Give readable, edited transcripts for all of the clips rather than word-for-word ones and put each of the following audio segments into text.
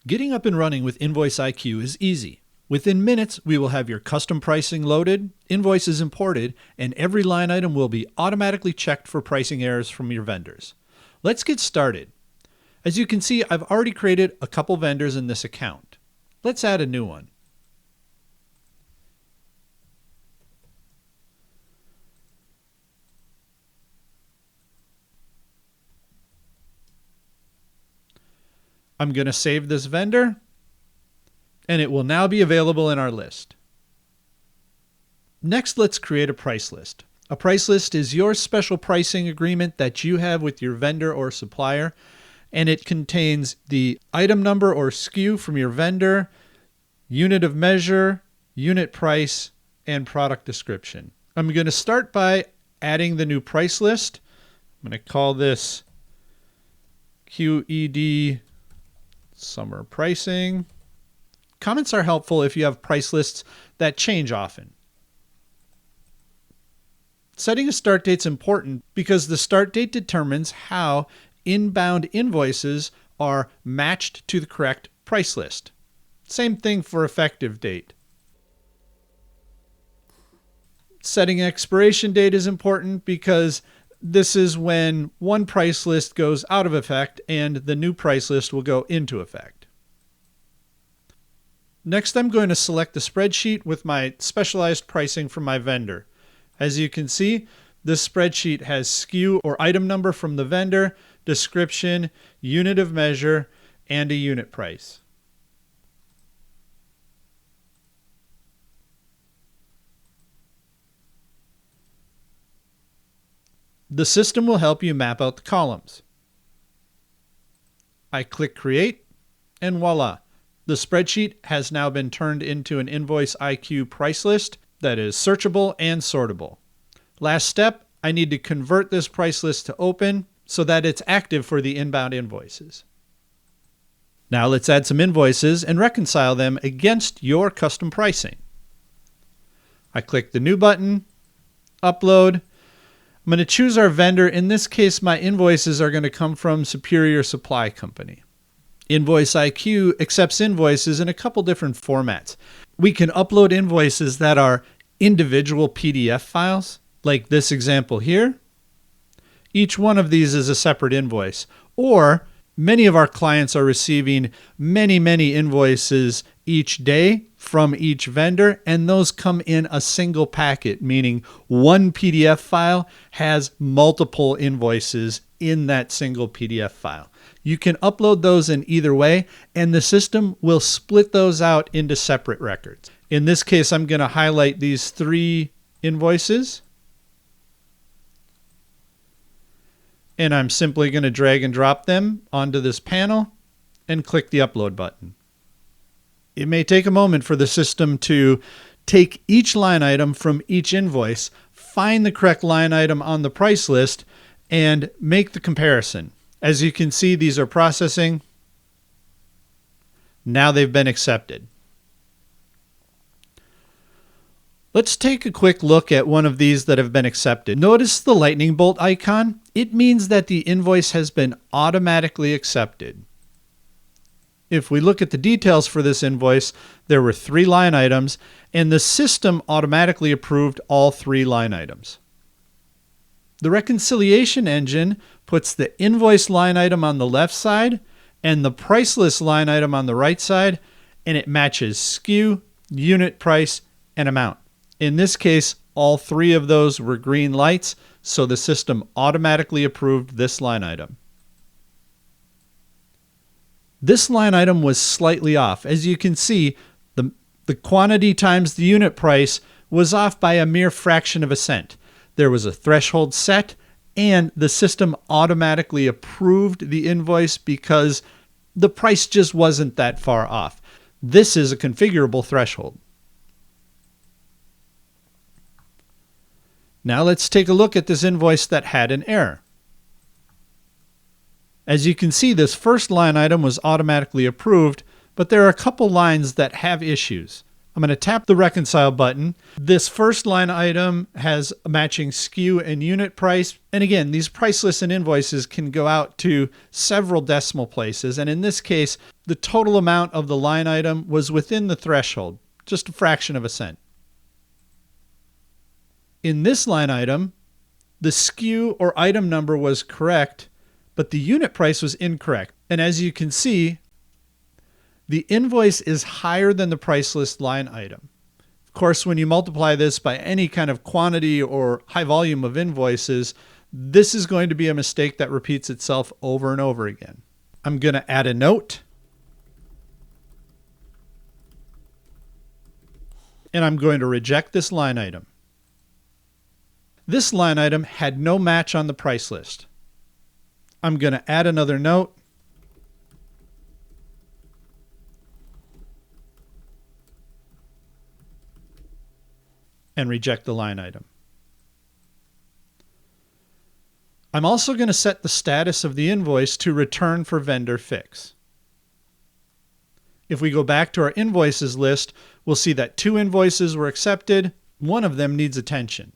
Getting up and running with InvoiceIQ is easy. Within minutes, we will have your custom pricing loaded, invoices imported, and every line item will be automatically checked for pricing errors from your vendors. Let's get started. As you can see, I've already created a couple vendors in this account. Let's add a new one. I'm going to save this vendor, and it will now be available in our list. Next, let's create a price list. A price list is your special pricing agreement that you have with your vendor or supplier, and it contains the item number or SKU from your vendor, unit of measure, unit price, and product description. I'm going to start by adding the new price list. I'm going to call this QED Summer Pricing. Comments are helpful if you have price lists that change often. Setting a start date is important because the start date determines how inbound invoices are matched to the correct price list. Same thing for effective date. Setting an expiration date is important because this is when one price list goes out of effect and the new price list will go into effect. Next, I'm going to select the spreadsheet with my specialized pricing from my vendor. As you can see, this spreadsheet has SKU or item number from the vendor, description, unit of measure, and a unit price. The system will help you map out the columns. I click Create, and voila! The spreadsheet has now been turned into an InvoiceIQ price list that is searchable and sortable. Last step, I need to convert this price list to open so that it's active for the inbound invoices. Now let's add some invoices and reconcile them against your custom pricing. I click the New button, Upload. I'm going to choose our vendor. In this case, my invoices are going to come from Superior Supply Company. InvoiceIQ accepts invoices in a couple different formats. We can upload invoices that are individual PDF files, like this example here. Each one of these is a separate invoice. Or many of our clients are receiving many invoices each day from each vendor, and those come in a single packet, meaning one PDF file has multiple invoices in that single PDF file. You can upload those in either way, and the system will split those out into separate records. In this case, I'm going to highlight these 3 invoices, and I'm simply going to drag and drop them onto this panel and click the Upload button. It may take a moment for the system to take each line item from each invoice, find the correct line item on the price list, and make the comparison. As you can see, these are processing. Now they've been accepted. Let's take a quick look at one of these that have been accepted. Notice the lightning bolt icon? It means that the invoice has been automatically accepted. If we look at the details for this invoice, there were 3 line items, and the system automatically approved all 3 line items. The reconciliation engine puts the invoice line item on the left side and the price list line item on the right side, and it matches SKU, unit price, and amount. In this case, all 3 of those were green lights, so the system automatically approved this line item. This line item was slightly off. As you can see, the quantity times the unit price was off by a mere fraction of a cent. There was a threshold set, and the system automatically approved the invoice because the price just wasn't that far off. This is a configurable threshold. Now let's take a look at this invoice that had an error. As you can see, this first line item was automatically approved, but there are a couple lines that have issues. I'm going to tap the reconcile button. This first line item has a matching SKU and unit price. And again, these price lists and invoices can go out to several decimal places. And in this case, the total amount of the line item was within the threshold, just a fraction of a cent. In this line item, the SKU or item number was correct, but the unit price was incorrect. And as you can see, the invoice is higher than the price list line item. Of course, when you multiply this by any kind of quantity or high volume of invoices, this is going to be a mistake that repeats itself over and over again. I'm going to add a note. And I'm going to reject this line item. This line item had no match on the price list. I'm going to add another note. And reject the line item. I'm also going to set the status of the invoice to return for vendor fix. If we go back to our invoices list, we'll see that 2 invoices were accepted. One of them needs attention.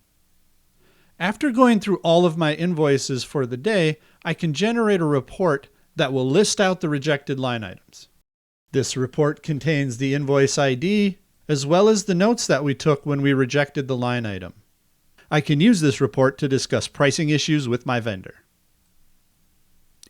After going through all of my invoices for the day, I can generate a report that will list out the rejected line items. This report contains the invoice ID, as well as the notes that we took when we rejected the line item. I can use this report to discuss pricing issues with my vendor.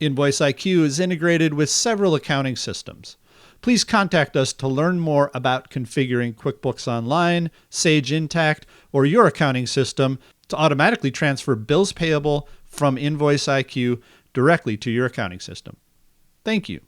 InvoiceIQ is integrated with several accounting systems. Please contact us to learn more about configuring QuickBooks Online, Sage Intacct, or your accounting system to automatically transfer bills payable from InvoiceIQ directly to your accounting system. Thank you.